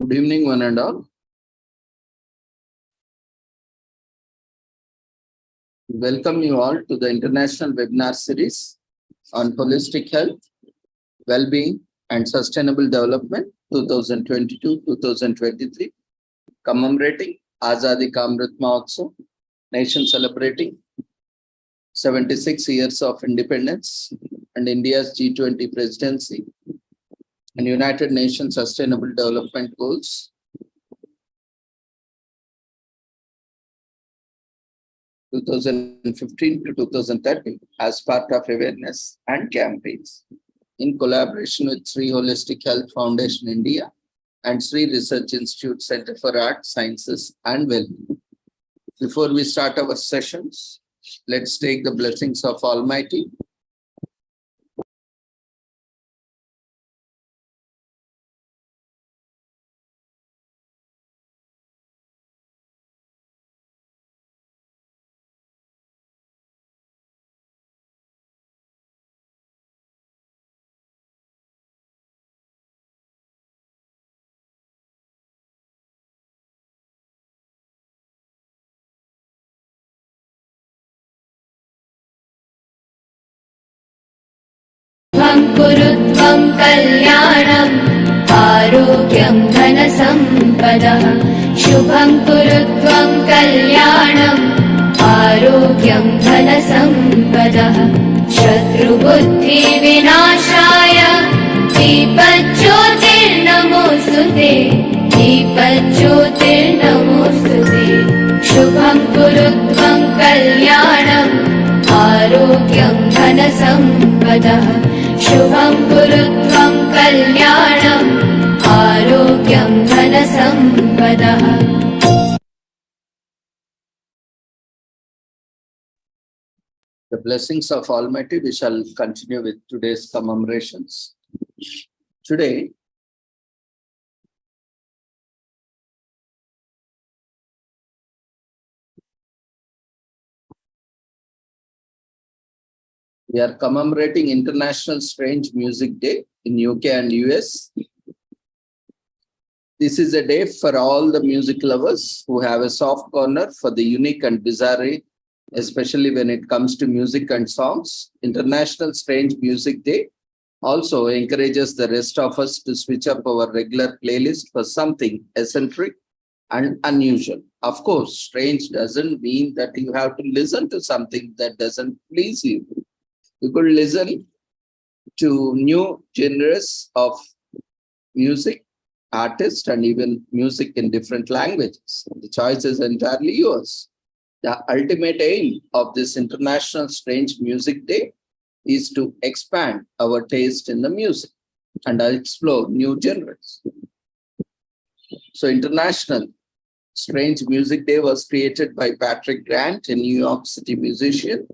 Good evening, one and all. Welcome you all to the International Webinar Series on Holistic Health, Well-being and Sustainable Development 2022-2023, commemorating Azadi Ka Amrit Mahotsav, nation celebrating 76 years of independence and India's G20 presidency and United Nations Sustainable Development Goals 2015 to 2030 as part of awareness and campaigns in collaboration with Sri Holistic Health Foundation India and Sri Research Institute Center for Art, Sciences and Wellbeing. Before we start our sessions, let's take the blessings of Almighty. कुरुत्वं कल्याणम् आरोग्यं धनसम्पदः शुभं कुरुत्वं कल्याणम् आरोग्यं धनसम्पदः शत्रुबुद्धिविनाशाय दीपज्योतिर्नमोऽस्तुते दीपज्योतिर्नमोऽस्तुते शुभं कुरुत्वं कल्याणम् आरोग्यं धनसम्पदः शुभं कुरुत्वं कल्याणम् आरोग्यं धनसम्पदः. The blessings of Almighty, we shall continue with today's commemorations. Today, we are commemorating International Strange Music Day in UK and US. This is a day for all the music lovers who have a soft corner for the unique and bizarre, especially when it comes to music and songs. International Strange Music Day also encourages the rest of us to switch up our regular playlist for something eccentric and unusual. Of course, strange doesn't mean that you have to listen to something that doesn't please you. You could listen to new genres of music, artists, and even music in different languages. The choice is entirely yours. The ultimate aim of this International Strange Music Day is to expand our taste in the music and explore new genres. So International Strange Music Day was created by Patrick Grant, a New York City musician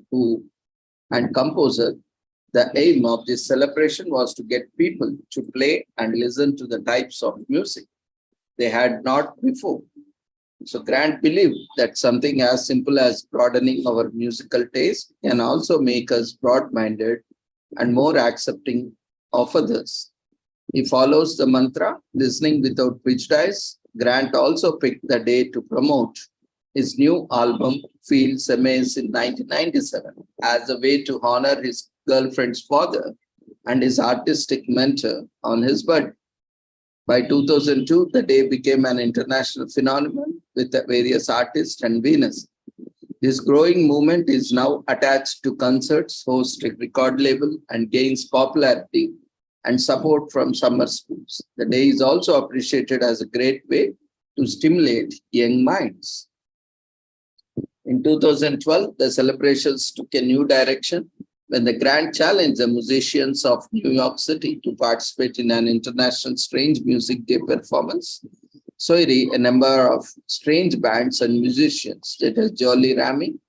and composer. The aim of this celebration was to get people to play and listen to the types of music they had not before. So Grant believed that something as simple as broadening our musical taste can also make us broad-minded and more accepting of others. He follows the mantra, listening without prejudice. Grant also picked the day to promote his new album, Feels Amazed, in 1997, as a way to honor his girlfriend's father and his artistic mentor on his birthday. By 2002, the day became an international phenomenon with various artists and venues. This growing movement is now attached to concerts, hosts a record label, and gains popularity and support from summer schools. The day is also appreciated as a great way to stimulate young minds. In 2012, the celebrations took a new direction when the Grant challenged the musicians of New York City to participate in an International Strange Music Day performance. Soiri, a number of strange bands and musicians, such as Jolly Rami,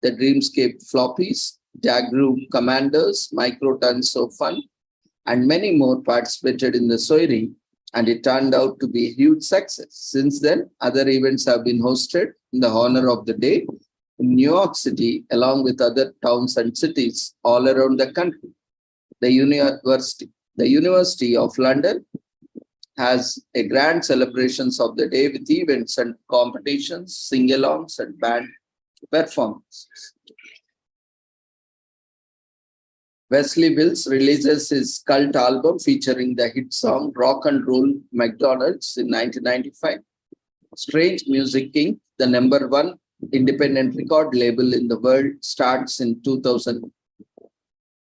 the Dreamscape Floppies, Jag Group Commanders, Microtons of Fun, and many more participated in the Soiri, and it turned out to be a huge success. Since then, other events have been hosted in the honor of the day in New York City, along with other towns and cities all around the country. The University of London has a grand celebrations of the day with events and competitions, sing-alongs and band performances. Wesley Wills releases his cult album featuring the hit song Rock and Roll McDonald's in 1995. Strange Music Inc., the number one independent record label in the world, starts in 2000.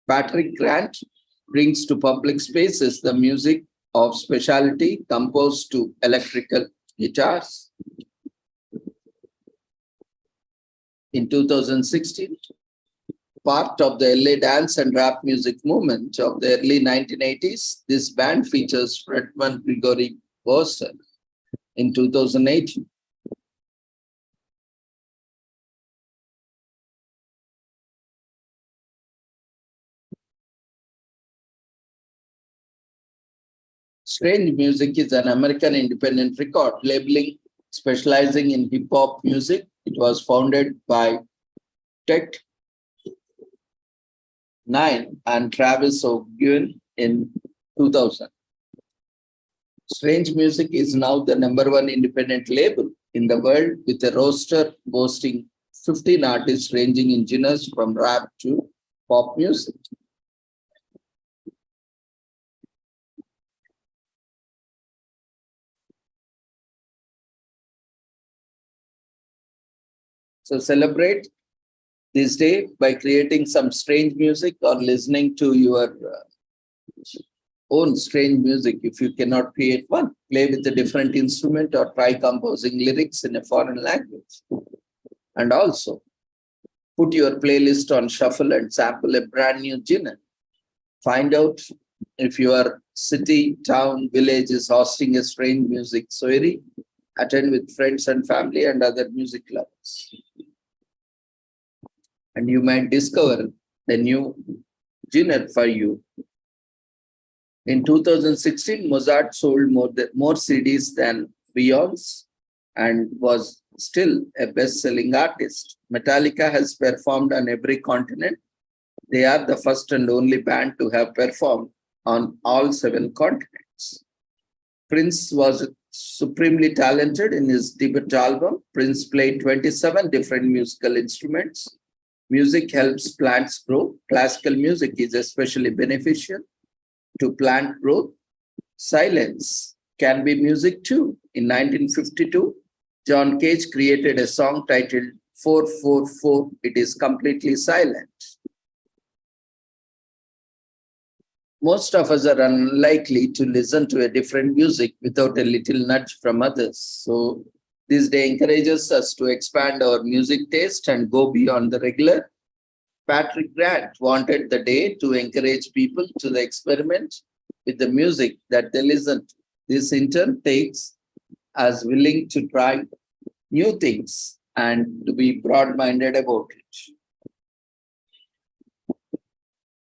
Patrick Grant brings to public spaces the music of specialty composed to electrical guitars. In 2016, part of the LA dance and rap music movement of the early 1980s, this band features frontman Gregory Borser in 2018. Strange Music is an American independent record labeling specializing in hip hop music. It was founded by Tech Nine and Travis O'Gwen in 2000. Strange Music is now the number one independent label in the world with a roster boasting 15 artists ranging in genres from rap to pop music. So celebrate this day by creating some strange music or listening to your own strange music. If you cannot create one, play with a different instrument or try composing lyrics in a foreign language. And also put your playlist on shuffle and sample a brand new genre. Find out if your city, town, village is hosting a strange music soiree. Attend with friends and family and other music lovers. And you might discover the new genre for you. In 2016, Mozart sold more CDs than Beyonce and was still a best-selling artist. Metallica has performed on every continent. They are the first and only band to have performed on all 7 continents. Prince was supremely talented in his debut album. Prince played 27 different musical instruments. Music helps plants grow. Classical music is especially beneficial to plant growth. Silence can be music too. In 1952, John Cage created a song titled 444, It is Completely Silent. Most of us are unlikely to listen to a different music without a little nudge from others. So this day encourages us to expand our music taste and go beyond the regular. Patrick Grant wanted the day to encourage people to the experiment with the music that they listen to. This in turn takes us willing to try new things and to be broad-minded about it.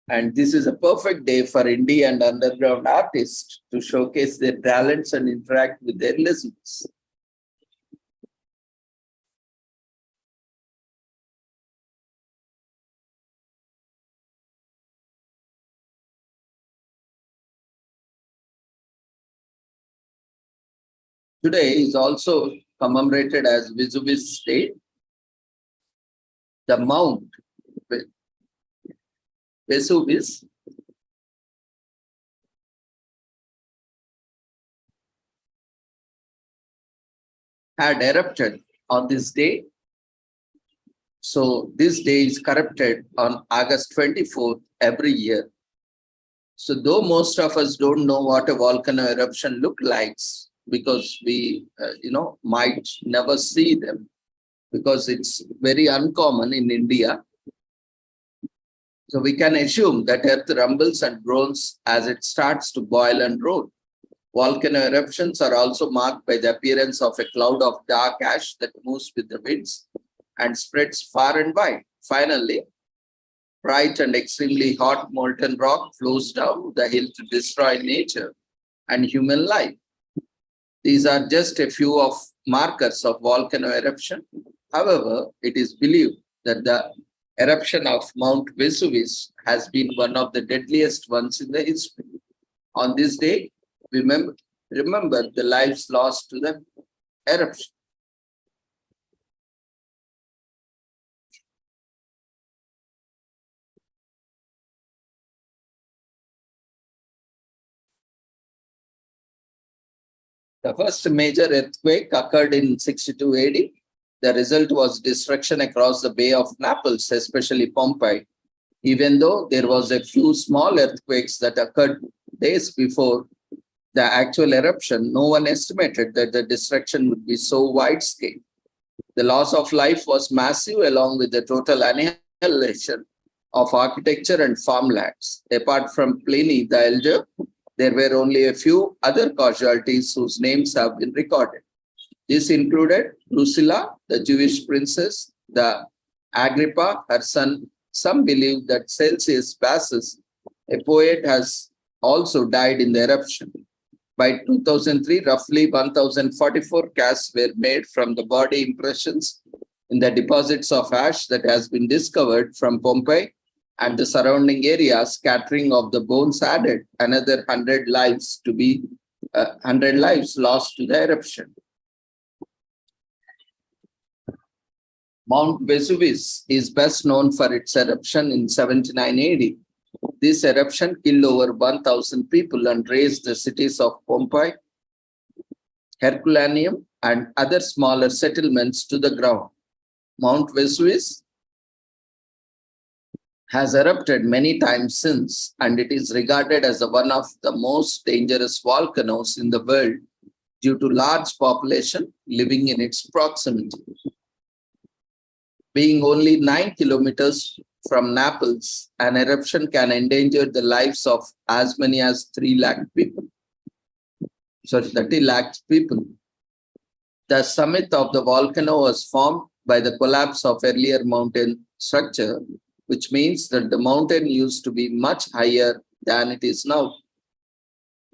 And this is a perfect day for indie and underground artists to showcase their talents and interact with their listeners. Today is also commemorated as Vesuvius Day. The Mount Vesuvius had erupted on this day. So this day is corrupted on August 24th every year. So though most of us don't know what a volcano eruption look like, because we might never see them, because it's very uncommon in India. So we can assume that earth rumbles and groans as it starts to boil and roll. Volcano eruptions are also marked by the appearance of a cloud of dark ash that moves with the winds and spreads far and wide. Finally, bright and extremely hot molten rock flows down the hill to destroy nature and human life. These are just a few of markers of volcano eruption. However, it is believed that the eruption of Mount Vesuvius has been one of the deadliest ones in the history. On this day, we remember the lives lost to the eruption. The first major earthquake occurred in 62 AD. The result was destruction across the Bay of Naples, especially Pompeii. Even though there was a few small earthquakes that occurred days before the actual eruption, no one estimated that the destruction would be so wide-scale. The loss of life was massive, along with the total annihilation of architecture and farmlands. Apart from Pliny the Elder, there were only a few other casualties whose names have been recorded. This included Drusilla, the Jewish princess, the Agrippa, her son. Some believe that Celsius Bassus, a poet, has also died in the eruption. By 2003, roughly 1,044 casts were made from the body impressions in the deposits of ash that has been discovered from Pompeii and the surrounding area. Scattering of the bones added another 100 lives lost to the eruption. Mount Vesuvius is best known for its eruption in 79 AD. This eruption killed over 1,000 people and razed the cities of Pompeii, Herculaneum, and other smaller settlements to the ground. Mount Vesuvius has erupted many times since, and it is regarded as one of the most dangerous volcanoes in the world due to large population living in its proximity. Being only 9 kilometers from Naples, an eruption can endanger the lives of as many as 30 lakh people. The summit of the volcano was formed by the collapse of earlier mountain structure, which means that the mountain used to be much higher than it is now.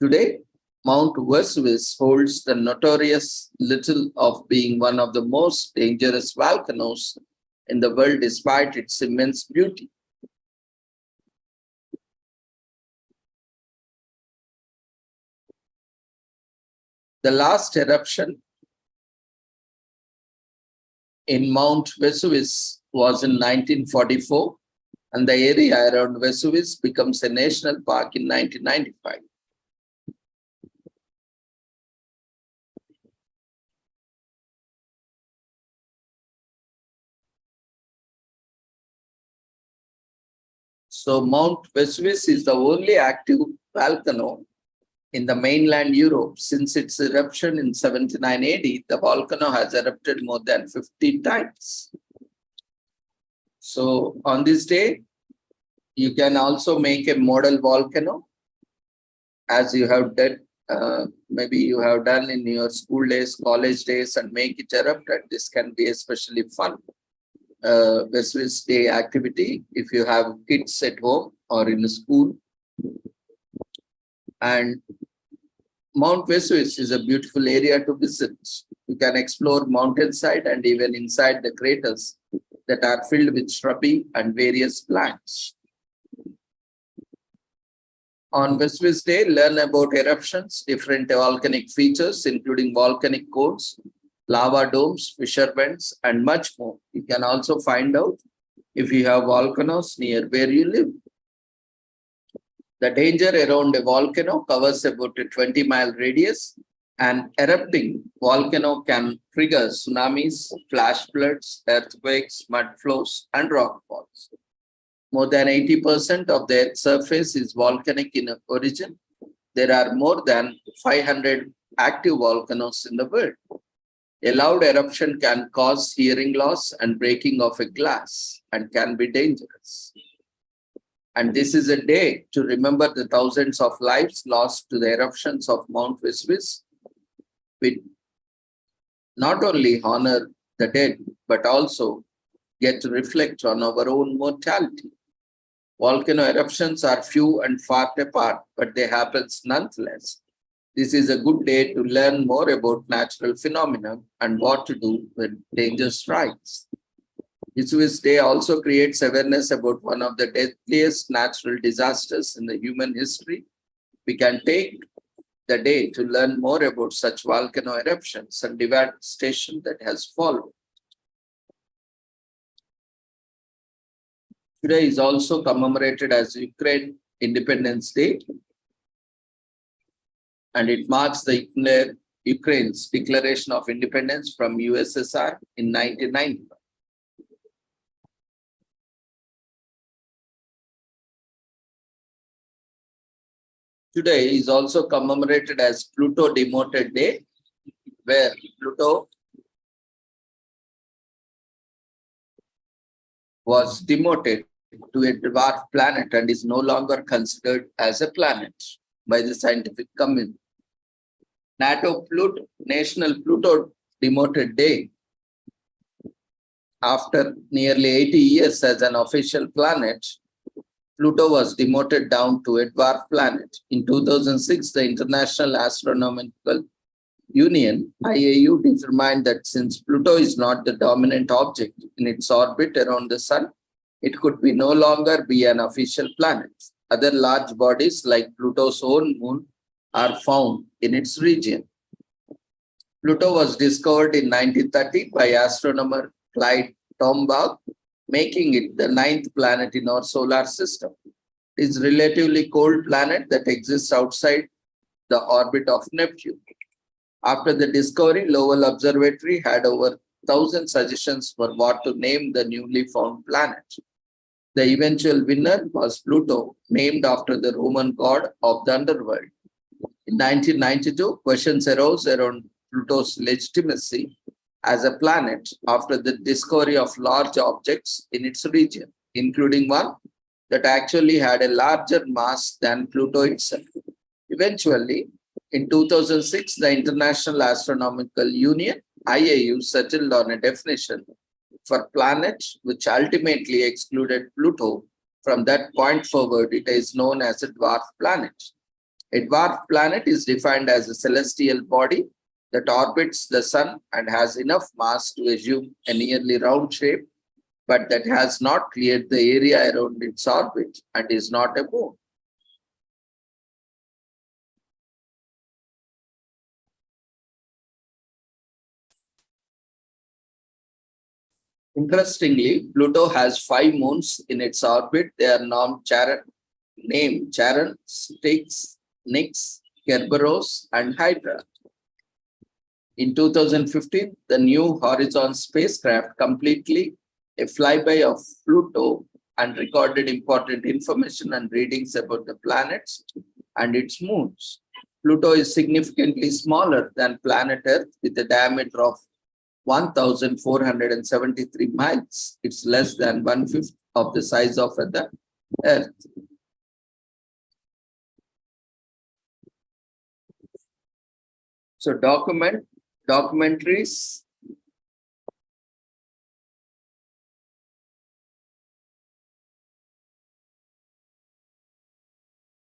Today, Mount Vesuvius holds the notorious title of being one of the most dangerous volcanoes in the world despite its immense beauty. The last eruption in Mount Vesuvius was in 1944, and the area around Vesuvius becomes a national park in 1995. So Mount Vesuvius is the only active volcano in the mainland Europe. Since its eruption in 79 AD, the volcano has erupted more than 50 times. So on this day, you can also make a model volcano, as you have done, maybe you have done in your school days, college days, and make it erupt. And this can be especially fun Vesuvius Day activity if you have kids at home or in a school. And Mount Vesuvius is a beautiful area to visit. You can explore mountainside and even inside the craters that are filled with shrubbery and various plants. On Vesuvius Day, learn about eruptions, different volcanic features, including volcanic cones, lava domes, fissure vents, and much more. You can also find out if you have volcanoes near where you live. The danger around a volcano covers about a 20-mile radius. An erupting volcano can trigger tsunamis, flash floods, earthquakes, mud flows, and rock falls. More than 80% of the Earth's surface is volcanic in origin. There are more than 500 active volcanoes in the world. A loud eruption can cause hearing loss and breaking of a glass and can be dangerous. And this is a day to remember the thousands of lives lost to the eruptions of Mount Vesuvius. We not only honor the dead, but also get to reflect on our own mortality. Volcano eruptions are few and far apart, but they happen nonetheless. This is a good day to learn more about natural phenomena and what to do when danger strikes. Vesuvius Day also creates awareness about one of the deadliest natural disasters in the human history. We can take the day to learn more about such volcano eruptions and devastation that has followed. Today is also commemorated as Ukraine Independence Day, and it marks the Ukraine's declaration of independence from USSR in 1990. Today is also commemorated as Pluto Demoted Day, where Pluto was demoted to a dwarf planet and is no longer considered as a planet by the scientific community. National Pluto Demoted Day, after nearly 80 years as an official planet, Pluto was demoted down to a dwarf planet. In 2006, the International Astronomical Union, IAU, determined that since Pluto is not the dominant object in its orbit around the Sun, it could no longer be an official planet. Other large bodies like Pluto's own moon are found in its region. Pluto was discovered in 1930 by astronomer Clyde Tombaugh, making it the 9th planet in our solar system. It is a relatively cold planet that exists outside the orbit of Neptune. After the discovery, Lowell Observatory had over 1,000 suggestions for what to name the newly found planet. The eventual winner was Pluto, named after the Roman god of the underworld. In 1992, questions arose around Pluto's legitimacy as a planet after the discovery of large objects in its region, including one that actually had a larger mass than Pluto itself. Eventually, in 2006, the International Astronomical Union, IAU, settled on a definition for planet, which ultimately excluded Pluto. From that point forward, it is known as a dwarf planet. A dwarf planet is defined as a celestial body that orbits the Sun and has enough mass to assume a nearly round shape, but that has not cleared the area around its orbit and is not a moon. Interestingly, Pluto has 5 moons in its orbit. They are named Charon, Styx, Nix, Kerberos, and Hydra. In 2015, the New Horizons spacecraft completely a flyby of Pluto and recorded important information and readings about the planets and its moons. Pluto is significantly smaller than planet Earth with a diameter of 1,473 miles. It's less than 1/5 of the size of the Earth. So documentaries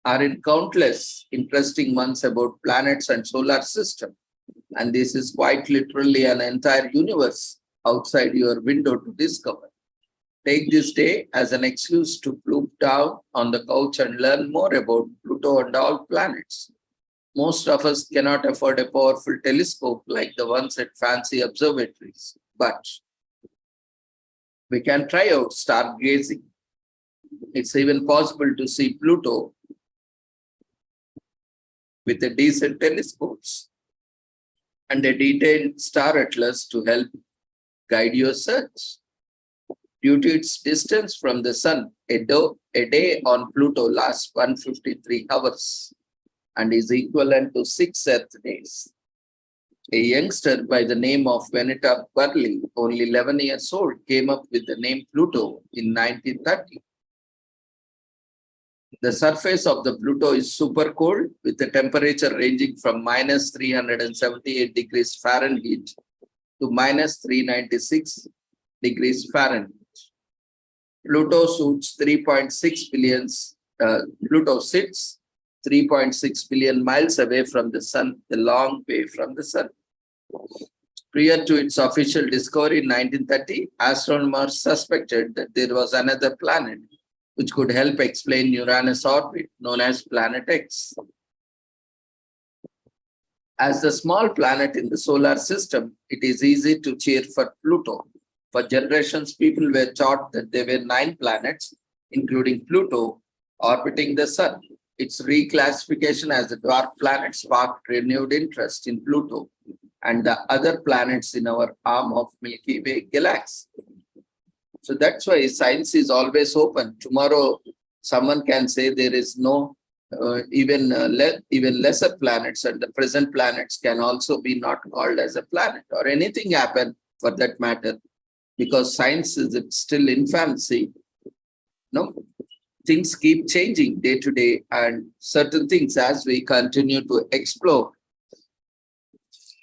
are in countless interesting ones about planets and solar system. And this is quite literally an entire universe outside your window to discover. Take this day as an excuse to plop down on the couch and learn more about Pluto and all planets. Most of us cannot afford a powerful telescope like the ones at fancy observatories, but we can try out stargazing. It's even possible to see Pluto with a decent telescopes and a detailed star atlas to help guide your search. Due to its distance from the Sun, a day on Pluto lasts 153 hours and is equivalent to 6 Earth days. A youngster by the name of Venita Burley, only 11 years old, came up with the name Pluto in 1930. The surface of the Pluto is super cold with a temperature ranging from minus 378 degrees Fahrenheit to minus 396 degrees Fahrenheit. Pluto sits 3.6 billion miles away from the Sun, a long way from the Sun. Prior to its official discovery in 1930, astronomers suspected that there was another planet which could help explain Uranus' orbit, known as Planet X. As the small planet in the solar system, it is easy to cheer for Pluto. For generations, people were taught that there were 9 planets, including Pluto, orbiting the Sun. Its reclassification as a dwarf planet sparked renewed interest in Pluto and the other planets in our arm of Milky Way galaxy. So that's why science is always open. Tomorrow, someone can say there is no even lesser planets, and the present planets can also be not called as a planet, or anything happen for that matter, because science is still infancy. No, things keep changing day to day, and certain things, as we continue to explore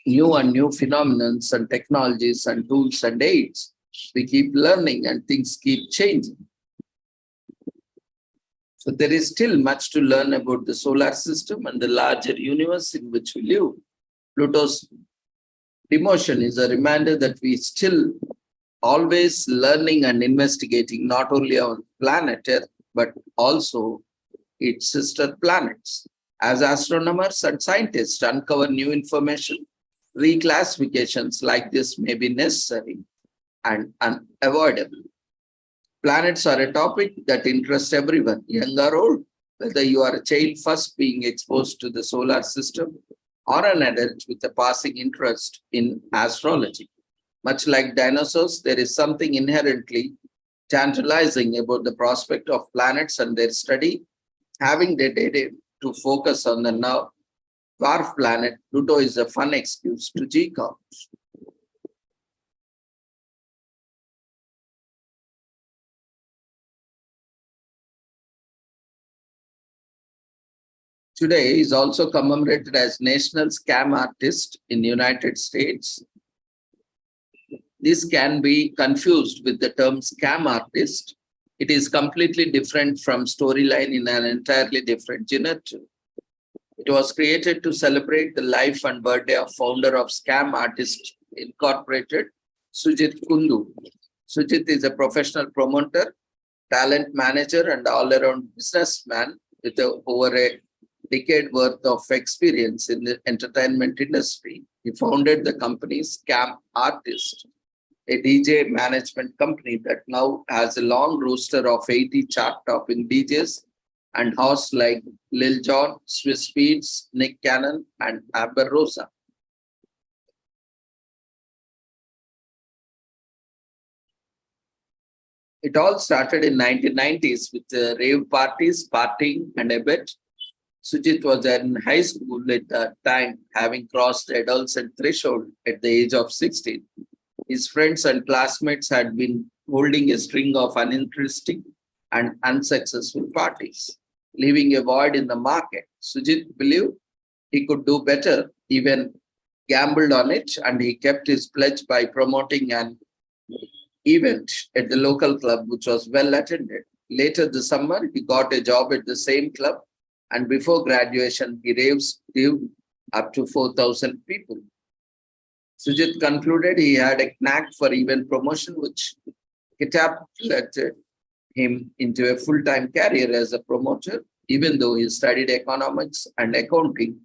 new and new phenomena and technologies and tools and aids, we keep learning and things keep changing. So there is still much to learn about the solar system and the larger universe in which we live. Pluto's demotion is a reminder that we still always learning and investigating not only our planet Earth, but also its sister planets. As astronomers and scientists uncover new information, reclassifications like this may be necessary and unavoidable. Planets are a topic that interests everyone, young or old, whether you are a child first being exposed to the solar system or an adult with a passing interest in astrology. Much like dinosaurs, there is something inherently tantalizing about the prospect of planets and their study. Having dedicated to focus on the now dwarf planet, Pluto is a fun excuse to geek out. Today is also commemorated as National Scam Artist in the United States. This can be confused with the term scam artist. It is completely different from storyline in an entirely different genre. It was created to celebrate the life and birthday of founder of Scam Artist Incorporated, Sujit Kundu. Sujit is a professional promoter, talent manager, and all-around businessman with over a decade worth of experience in the entertainment industry. He founded the company Scam Artist, a DJ management company that now has a long roster of 80 chart-topping DJs and hosts like Lil Jon, Swiss Beats, Nick Cannon, and Amber Rosa. It all started in 1990s with rave parties, partying, and a bit. Sujit was in high school at the time, having crossed the adolescent threshold at the age of 16. His friends and classmates had been holding a string of uninteresting and unsuccessful parties, leaving a void in the market. Sujit believed he could do better, even gambled on it, and he kept his pledge by promoting an event at the local club, which was well attended. Later this summer, he got a job at the same club, and before graduation, he raved up to 4,000 people. Sujit concluded he had a knack for event promotion, which catapulted him into a full-time career as a promoter, even though he studied economics and accounting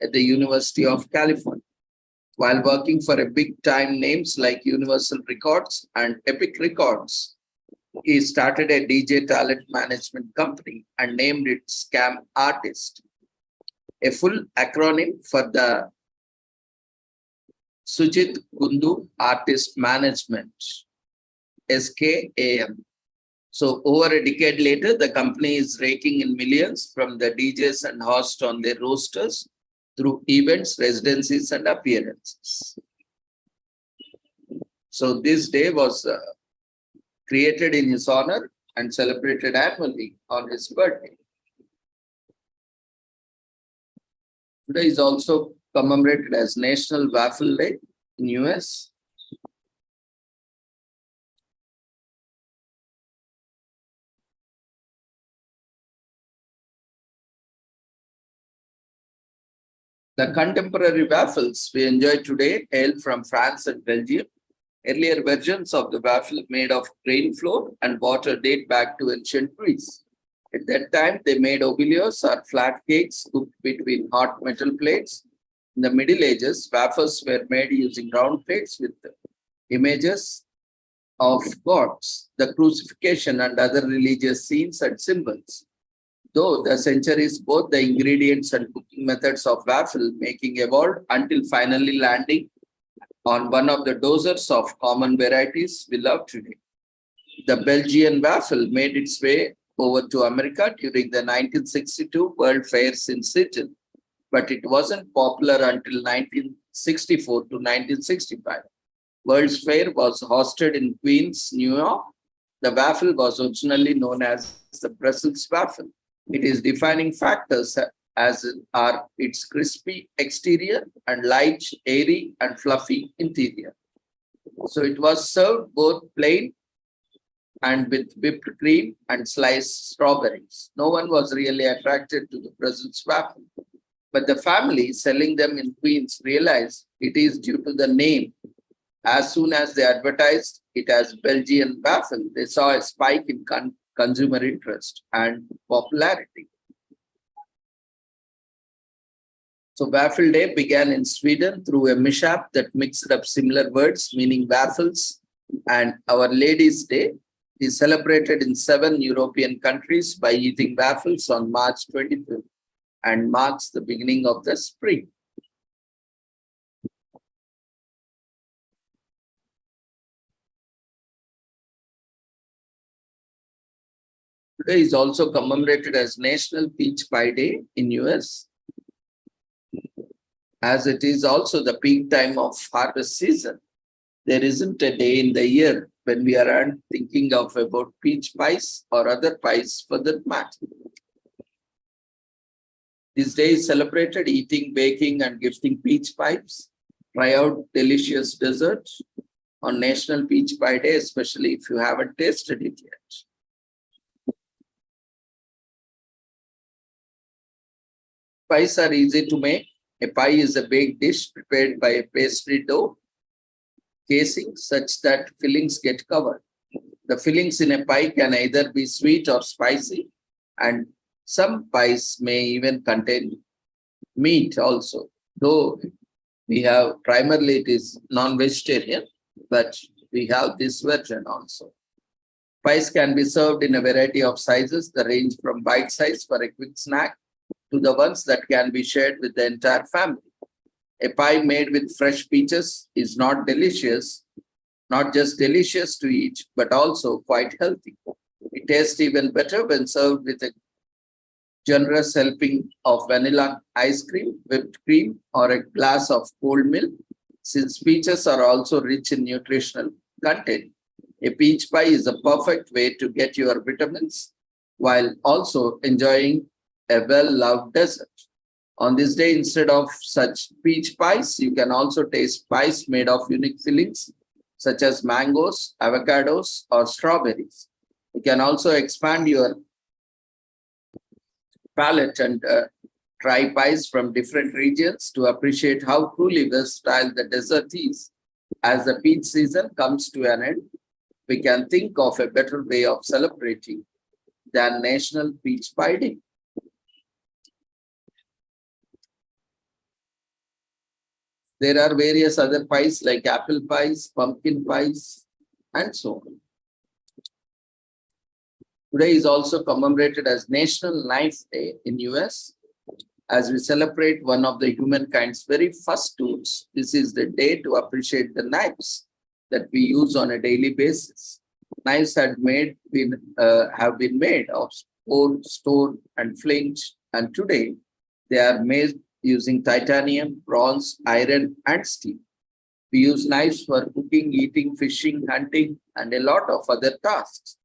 at the University of California. While working for a big-time names like Universal Records and Epic Records, he started a DJ talent management company and named it Scam Artist, a full acronym for the Sujit Kundu Artist Management, SKAM. So over a decade later, the company is raking in millions from the DJs and hosts on their rosters through events, residencies, and appearances. So this day was created in his honor and celebrated annually on his birthday. Today is also commemorated as National Waffle Day in US. The contemporary waffles we enjoy today hail from France and Belgium. Earlier versions of the waffle made of grain flour and water date back to ancient Greece. At that time, they made oblios or flat cakes cooked between hot metal plates In the Middle Ages, wafers were made using round plates with images of gods, the crucifixion, and other religious scenes and symbols. Though the centuries, both the ingredients and cooking methods of waffle making evolved until finally landing on one of the dozens of common varieties we love today. The Belgian waffle made its way over to America during the 1962 World Fairs in Seattle, but it wasn't popular until 1964 to 1965. World's Fair was hosted in Queens, New York. The waffle was originally known as the Brussels waffle. It is defining factors as are its crispy exterior and light, airy, and fluffy interior. So it was served both plain and with whipped cream and sliced strawberries. No one was really attracted to the Brussels waffle, but the family selling them in Queens realized it is due to the name. As soon as they advertised it as Belgian waffle, they saw a spike in consumer interest and popularity. So Waffle Day began in Sweden through a mishap that mixed up similar words meaning waffles and Our Lady's Day. It is celebrated in 7 European countries by eating waffles on March 25th and marks the beginning of the spring. Today is also commemorated as National Peach Pie Day in US, as it is also the peak time of harvest season. There isn't a day in the year when we aren't thinking of about peach pies or other pies for that matter. This day is celebrated eating, baking, and gifting peach pies. Try out delicious desserts on National Peach Pie Day, especially if you haven't tasted it yet. Pies are easy to make. A pie is a baked dish prepared by a pastry dough casing such that fillings get covered. The fillings in a pie can either be sweet or spicy, and some pies may even contain meat also. Though we have primarily it is non-vegetarian, but we have this version also. Pies can be served in a variety of sizes that range from bite size for a quick snack to the ones that can be shared with the entire family. A pie made with fresh peaches is not just delicious to eat, but also quite healthy. It tastes even better when served with a generous helping of vanilla ice cream, whipped cream, or a glass of cold milk, since peaches are also rich in nutritional content. A peach pie is a perfect way to get your vitamins while also enjoying a well-loved dessert. On this day, instead of such peach pies, you can also taste pies made of unique fillings such as mangoes, avocados, or strawberries. You can also expand your palate and try pies from different regions to appreciate how truly versatile the dessert is. As the peach season comes to an end, we can think of a better way of celebrating than National Peach Pie Day. There are various other pies like apple pies, pumpkin pies, and so on. Today is also commemorated as National Knife Day in US. As we celebrate one of the humankind's very first tools, this is the day to appreciate the knives that we use on a daily basis. Knives have been made of old stone, and flint, and today they are made using titanium, bronze, iron, and steel. We use knives for cooking, eating, fishing, hunting, and a lot of other tasks.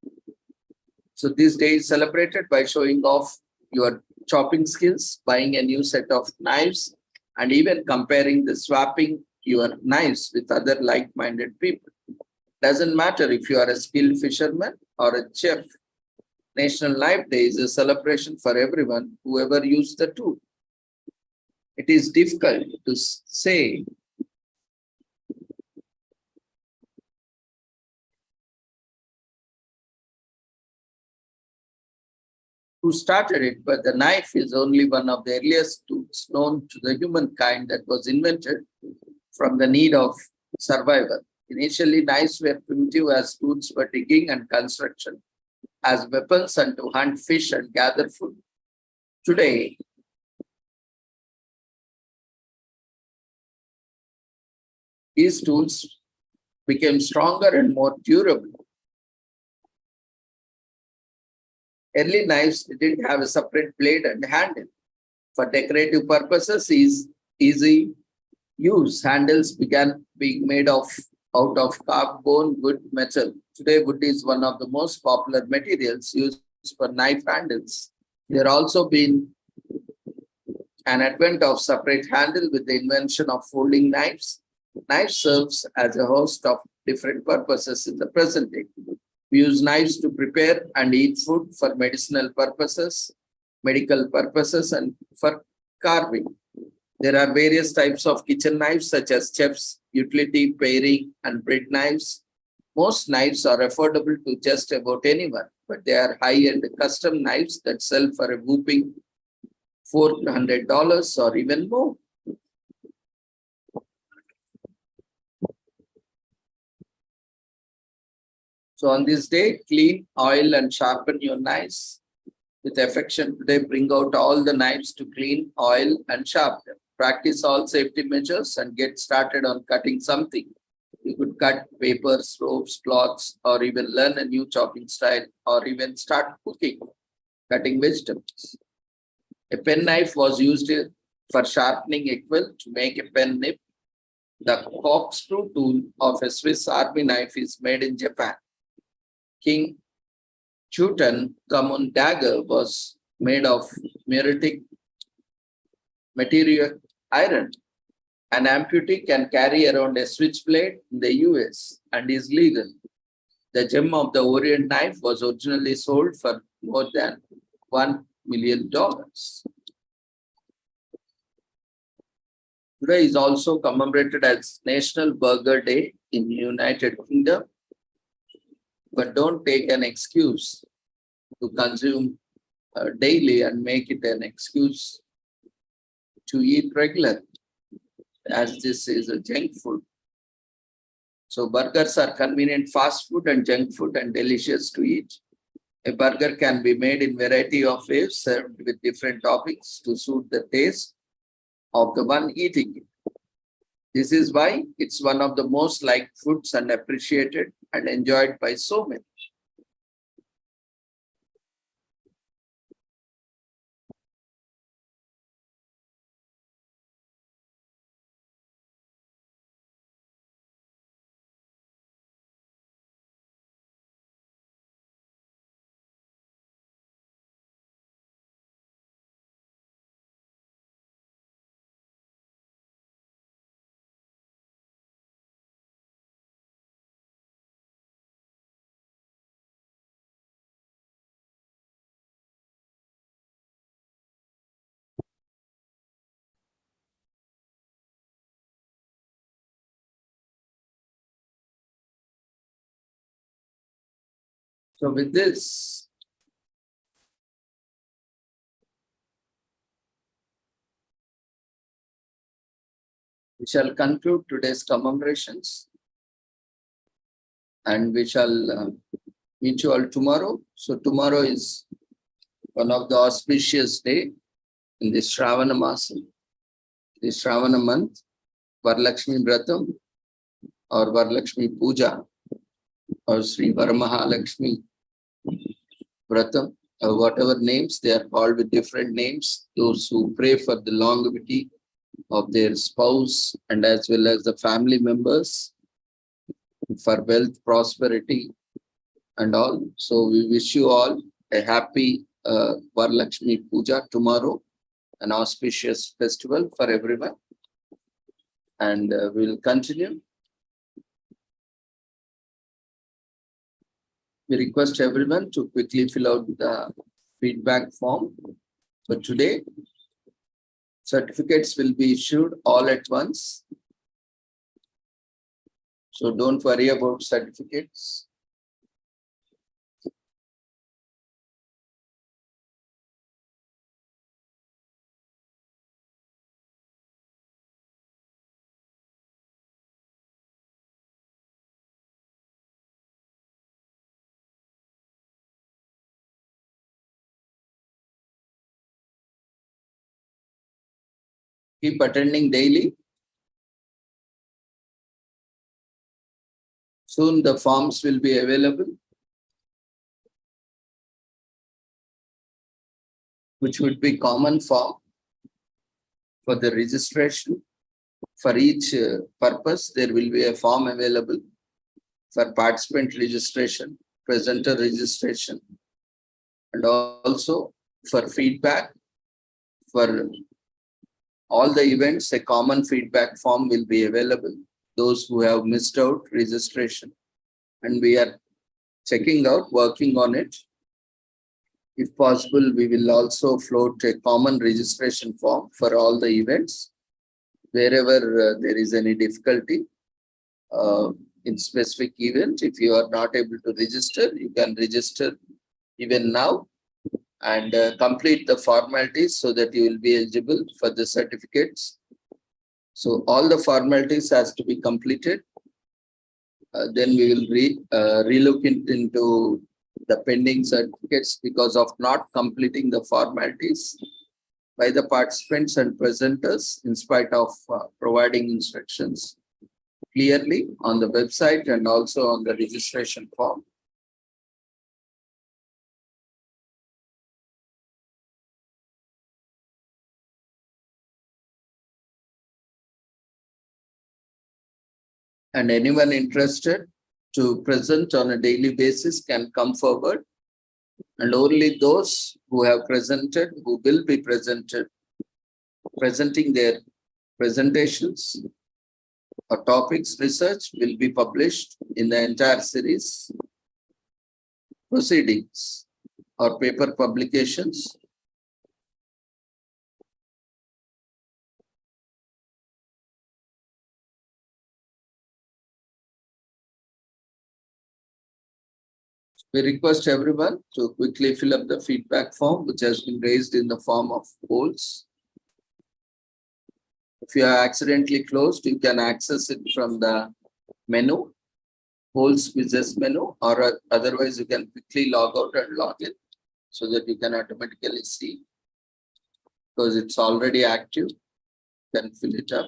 So this day is celebrated by showing off your chopping skills, buying a new set of knives, and even comparing the swapping your knives with other like-minded people. Doesn't matter if you are a skilled fisherman or a chef. National Knife Day is a celebration for everyone who ever used the tool. It is difficult to say who started it, but the knife is only one of the earliest tools known to the humankind that was invented from the need of survival. Initially, knives were primitive as tools for digging and construction, as weapons and to hunt fish and gather food. Today, these tools became stronger and more durable. Early knives didn't have a separate blade and handle. For decorative purposes, is easy use. Handles began being made out of carved bone, wood, metal. Today, wood is one of the most popular materials used for knife handles. There also been an advent of separate handle with the invention of folding knives. Knife serves as a host of different purposes in the present day. We use knives to prepare and eat food for medicinal purposes, medical purposes, and for carving. There are various types of kitchen knives such as chef's, utility, paring, and bread knives. Most knives are affordable to just about anyone, but they are high-end custom knives that sell for a whooping $400 or even more. So on this day, clean, oil, and sharpen your knives. With affection, today bring out all the knives to clean, oil, and sharpen. Practice all safety measures and get started on cutting something. You could cut papers, ropes, cloths, or even learn a new chopping style, or even start cooking, cutting vegetables. A pen knife was used for sharpening a quill to make a pen nib. The corkscrew tool of a Swiss army knife is made in Japan. King Tutankhamun dagger was made of muriatic material iron. An amputee can carry around a switchblade in the US and is legal. The gem of the Orient knife was originally sold for more than $1 million. Today is also commemorated as National Burger Day in United Kingdom. But don't take an excuse to consume daily and make it an excuse to eat regularly, as this is a junk food. So burgers are convenient fast food and junk food and delicious to eat. A burger can be made in variety of ways, served with different toppings to suit the taste of the one eating it. This is why it's one of the most liked foods and appreciated and enjoyed by so many. So with this, we shall conclude today's commemorations and we shall meet you all tomorrow. So tomorrow is one of the auspicious day in this Shravana Masa, this Shravana month, Varalakshmi Vratam or Varalakshmi Puja or Sri Varamahalakshmi Vratam, whatever names they are called with different names, those who pray for the longevity of their spouse and as well as the family members for wealth, prosperity and all. So we wish you all a happy Varalakshmi Puja tomorrow, an auspicious festival for everyone. And we'll continue. We request everyone to quickly fill out the feedback form for today. Certificates will be issued all at once. So don't worry about certificates. Keep attending daily. Soon the forms will be available, which would be common form for the registration. For each purpose, there will be a form available for participant registration, presenter registration, and also for feedback. For all the events, a common feedback form will be available. Those who have missed out registration, and we are checking out, working on it. If possible, we will also float a common registration form for all the events. Wherever there is any difficulty in specific event, if you are not able to register, you can register even now and complete the formalities so that you will be eligible for the certificates. So all the formalities has to be completed. Then we will relook into the pending certificates because of not completing the formalities by the participants and presenters in spite of providing instructions clearly on the website and also on the registration form. And anyone interested to present on a daily basis can come forward. And only those who have presented, who will be presenting their presentations or topics research will be published in the entire series. Proceedings or paper publications we request everyone to quickly fill up the feedback form, which has been raised in the form of polls. If you are accidentally closed, you can access it from the menu, polls quizzes menu, or otherwise you can quickly log out and log in so that you can automatically see because it's already active. You can fill it up.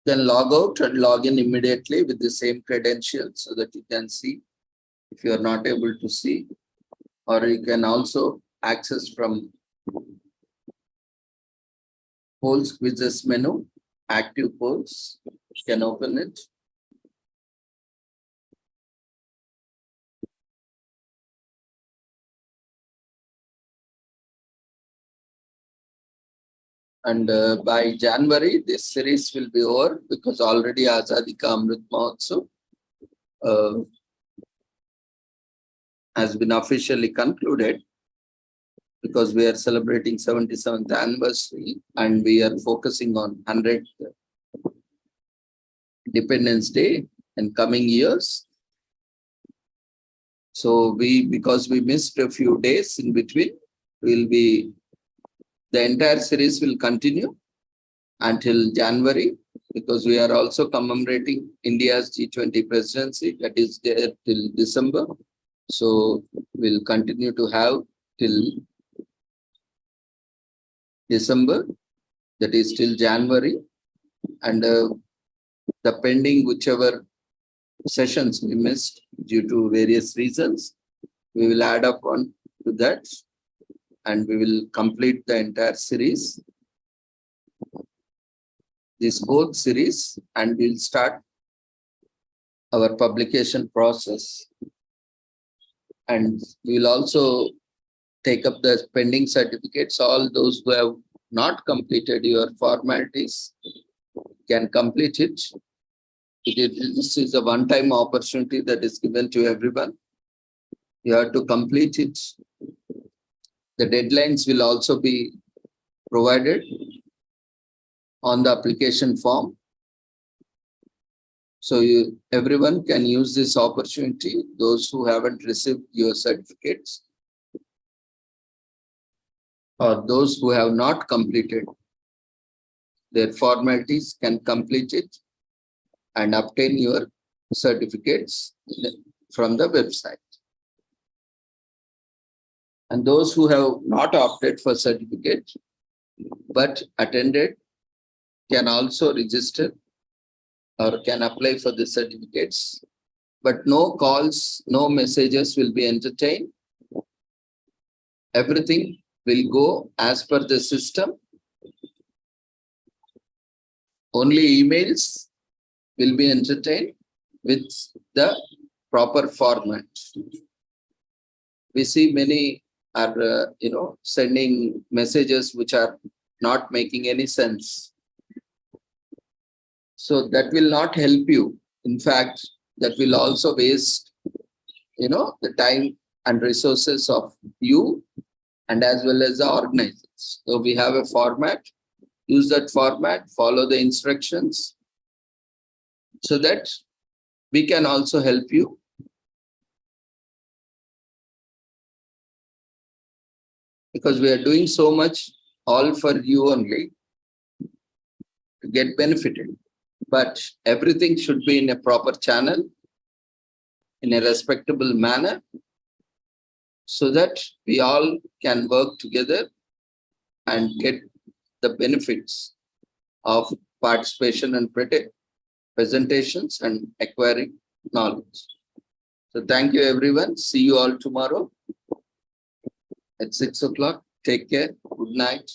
Then log out and log in immediately with the same credentials so that you can see if you are not able to see, or you can also access from polls quizzes menu, active polls, you can open it. And by January, this series will be over because already Azadi Ka Amrit Mahotsav has been officially concluded because we are celebrating 77th anniversary and we are focusing on 100th Independence Day in coming years. So because we missed a few days in between, the entire series will continue until January because we are also commemorating India's G20 presidency that is there till December. So we'll continue to have till December, that is till January, and the pending whichever sessions we missed due to various reasons, we will add up on to that and we will complete the entire series, this whole series, and we'll start our publication process. And we'll also take up the pending certificates. All those who have not completed your formalities can complete it. This is a one-time opportunity that is given to everyone. You have to complete it. The deadlines will also be provided on the application form. So everyone can use this opportunity, those who haven't received your certificates or those who have not completed their formalities, can complete it and obtain your certificates from the website. And those who have not opted for certificate but attended can also register or can apply for the certificates. But no calls, no messages will be entertained. Everything will go as per the system. Only emails will be entertained with the proper format. We see many are, sending messages which are not making any sense. So that will not help you. In fact, that will also waste, the time and resources of you and as well as the organizers. So we have a format. Use that format, follow the instructions so that we can also help you. Because we are doing so much all for you only to get benefited. But everything should be in a proper channel, in a respectable manner, so that we all can work together and get the benefits of participation and presentations and acquiring knowledge. So thank you, everyone. See you all tomorrow at 6 o'clock. Take care. Good night.